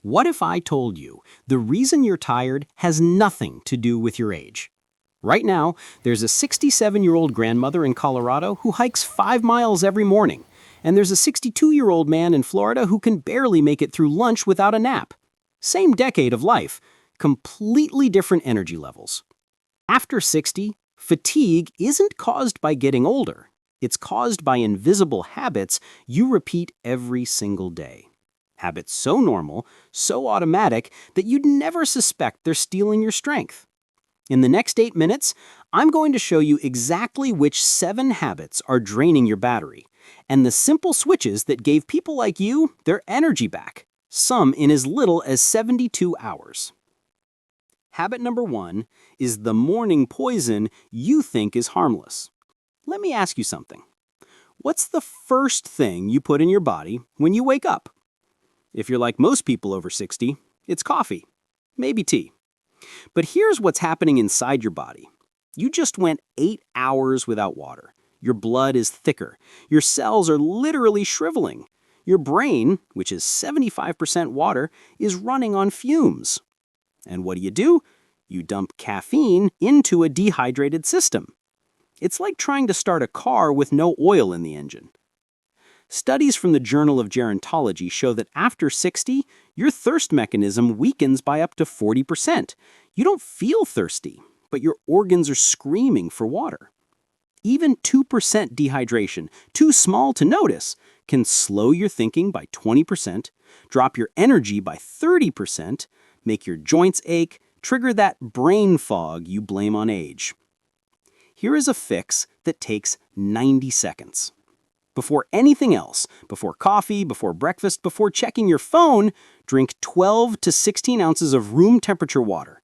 What if I told you the reason you're tired has nothing to do with your age? Right now, there's a 67-year-old grandmother in Colorado who hikes 5 miles every morning, and there's a 62-year-old man in Florida who can barely make it through lunch without a nap. Same decade of life, completely different energy levels. After 60, fatigue isn't caused by getting older. It's caused by invisible habits you repeat every single day. Habits so normal, so automatic, that you'd never suspect they're stealing your strength. In the next 8 minutes, I'm going to show you exactly which 7 habits are draining your battery, and the simple switches that gave people like you their energy back, some in as little as 72 hours. Habit number 1 is the morning poison you think is harmless. Let me ask you something. What's the first thing you put in your body when you wake up? If you're like most people over 60, it's coffee, maybe tea. But here's what's happening inside your body. You just went 8 hours without water. Your blood is thicker. Your cells are literally shriveling. Your brain, which is 75% water, is running on fumes. And what do? You dump caffeine into a dehydrated system. It's like trying to start a car with no oil in the engine. Studies from the Journal of Gerontology show that after 60, your thirst mechanism weakens by up to 40%. You don't feel thirsty, but your organs are screaming for water. Even 2% dehydration, too small to notice, can slow your thinking by 20%, drop your energy by 30%, make your joints ache, trigger that brain fog you blame on age. Here is a fix that takes 90 seconds. Before anything else, before coffee, before breakfast, before checking your phone, drink 12 to 16 ounces of room temperature water.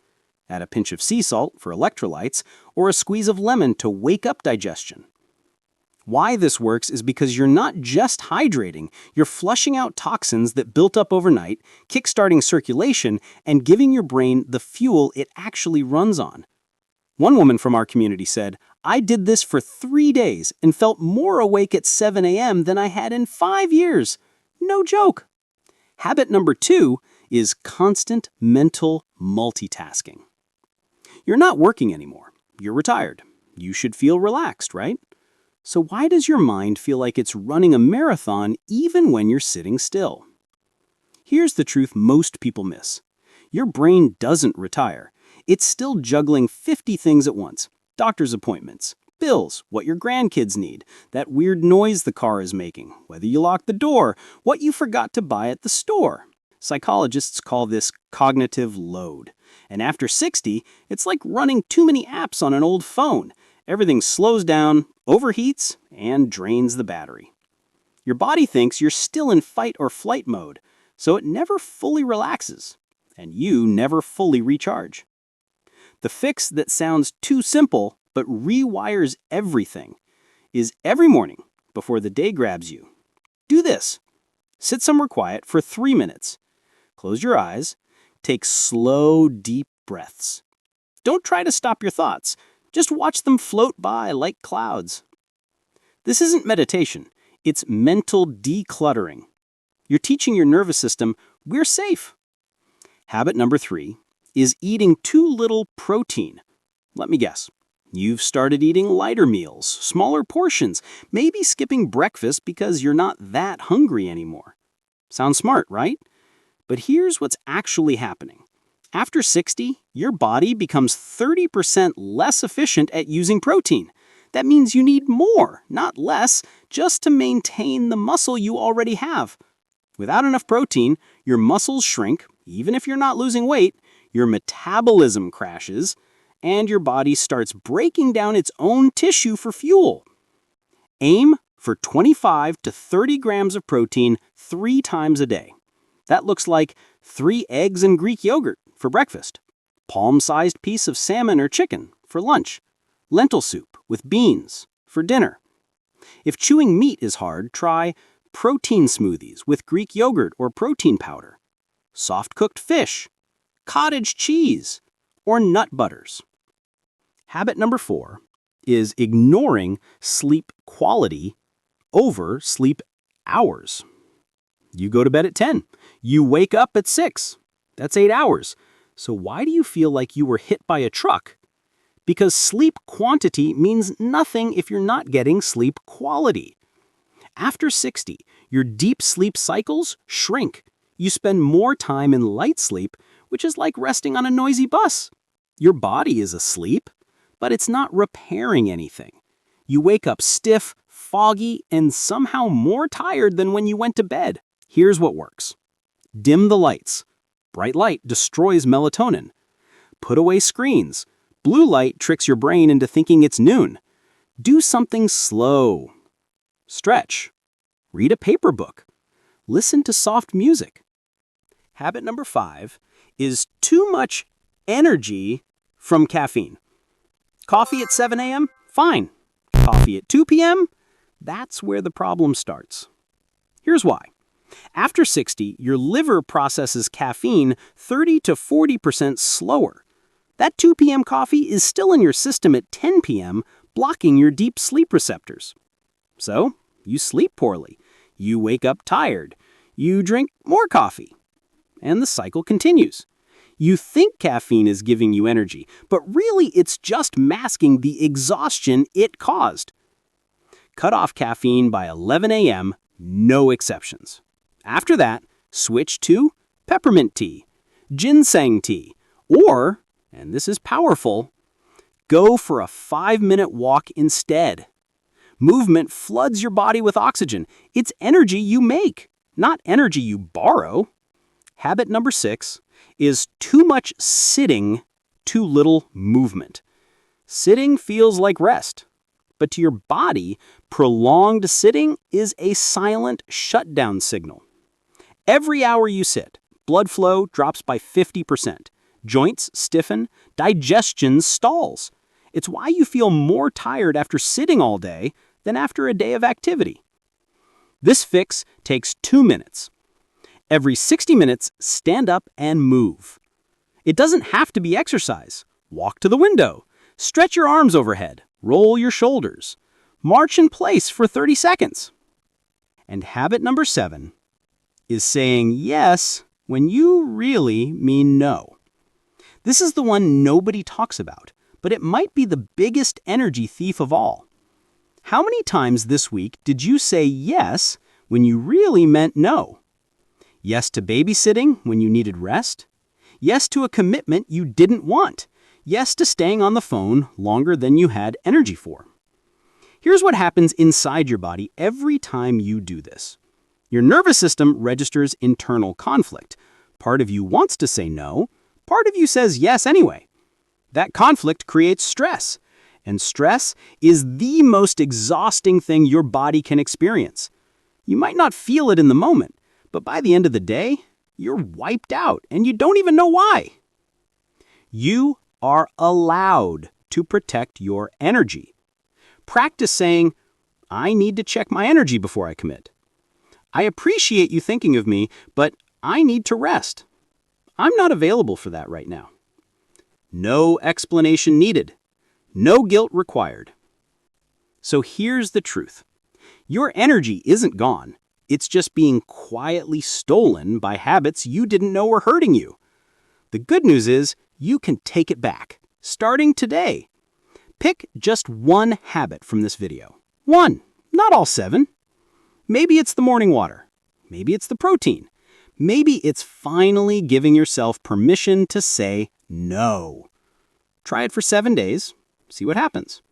Add a pinch of sea salt for electrolytes or a squeeze of lemon to wake up digestion. Why this works is because you're not just hydrating, you're flushing out toxins that built up overnight, kickstarting circulation, and giving your brain the fuel it actually runs on. One woman from our community said, "I did this for 3 days and felt more awake at 7 a.m. than I had in 5 years. No joke." Habit number 2 is constant mental multitasking. You're not working anymore. You're retired. You should feel relaxed, right? So why does your mind feel like it's running a marathon even when you're sitting still? Here's the truth most people miss. Your brain doesn't retire. It's still juggling 50 things at once. Doctor's appointments, bills, what your grandkids need, that weird noise the car is making, whether you lock the door, what you forgot to buy at the store. Psychologists call this cognitive load. And after 60, it's like running too many apps on an old phone. Everything slows down, overheats, and drains the battery. Your body thinks you're still in fight or flight mode, so it never fully relaxes, and you never fully recharge. The fix that sounds too simple but rewires everything is every morning before the day grabs you. Do this. Sit somewhere quiet for 3 minutes. Close your eyes. Take slow, deep breaths. Don't try to stop your thoughts. Just watch them float by like clouds. This isn't meditation. It's mental decluttering. You're teaching your nervous system, we're safe. Habit number 3 is eating too little protein. Let me guess. You've started eating lighter meals, smaller portions, maybe skipping breakfast because you're not that hungry anymore. Sounds smart, right? But here's what's actually happening. After 60, your body becomes 30% less efficient at using protein. That means you need more, not less, just to maintain the muscle you already have. Without enough protein, your muscles shrink, even if you're not losing weight, your metabolism crashes, and your body starts breaking down its own tissue for fuel. Aim for 25 to 30 grams of protein 3 times a day. That looks like 3 eggs and Greek yogurt for breakfast, palm-sized piece of salmon or chicken for lunch, lentil soup with beans for dinner. If chewing meat is hard, try protein smoothies with Greek yogurt or protein powder, soft-cooked fish, cottage cheese, or nut butters. Habit number 4 is ignoring sleep quality over sleep hours. You go to bed at 10. You wake up at 6. That's 8 hours. So why do you feel like you were hit by a truck? Because sleep quantity means nothing if you're not getting sleep quality. After 60, your deep sleep cycles shrink. You spend more time in light sleep, which is like resting on a noisy bus. Your body is asleep, but it's not repairing anything. You wake up stiff, foggy, and somehow more tired than when you went to bed. Here's what works. Dim the lights. Bright light destroys melatonin. Put away screens. Blue light tricks your brain into thinking it's noon. Do something slow. Stretch. Read a paper book. Listen to soft music. Habit number 5 is too much energy from caffeine. Coffee at 7 a.m.? Fine. Coffee at 2 p.m.? That's where the problem starts. Here's why. After 60, your liver processes caffeine 30 to 40% slower. That 2 p.m. coffee is still in your system at 10 p.m., blocking your deep sleep receptors. So, you sleep poorly. You wake up tired. You drink more coffee. And the cycle continues. You think caffeine is giving you energy, but really it's just masking the exhaustion it caused. Cut off caffeine by 11 a.m., no exceptions. After that, switch to peppermint tea, ginseng tea, or, and this is powerful, go for a 5-minute walk instead. Movement floods your body with oxygen. It's energy you make, not energy you borrow. Habit number 6 is too much sitting, too little movement. Sitting feels like rest, but to your body, prolonged sitting is a silent shutdown signal. Every hour you sit, blood flow drops by 50%. Joints stiffen, digestion stalls. It's why you feel more tired after sitting all day than after a day of activity. This fix takes 2 minutes. Every 60 minutes, stand up and move. It doesn't have to be exercise. Walk to the window. Stretch your arms overhead. Roll your shoulders. March in place for 30 seconds. And habit number 7 is saying yes when you really mean no. This is the one nobody talks about, but it might be the biggest energy thief of all. How many times this week did you say yes when you really meant no? Yes to babysitting when you needed rest? Yes to a commitment you didn't want? Yes to staying on the phone longer than you had energy for? Here's what happens inside your body every time you do this. Your nervous system registers internal conflict. Part of you wants to say no, part of you says yes anyway. That conflict creates stress, and stress is the most exhausting thing your body can experience. You might not feel it in the moment, but by the end of the day, you're wiped out and you don't even know why. You are allowed to protect your energy. Practice saying, I need to check my energy before I commit. I appreciate you thinking of me, but I need to rest. I'm not available for that right now. No explanation needed. No guilt required. So here's the truth. Your energy isn't gone. It's just being quietly stolen by habits you didn't know were hurting you. The good news is you can take it back, starting today. Pick just one habit from this video. One, not all 7. Maybe it's the morning water. Maybe it's the protein. Maybe it's finally giving yourself permission to say no. Try it for 7 days. See what happens.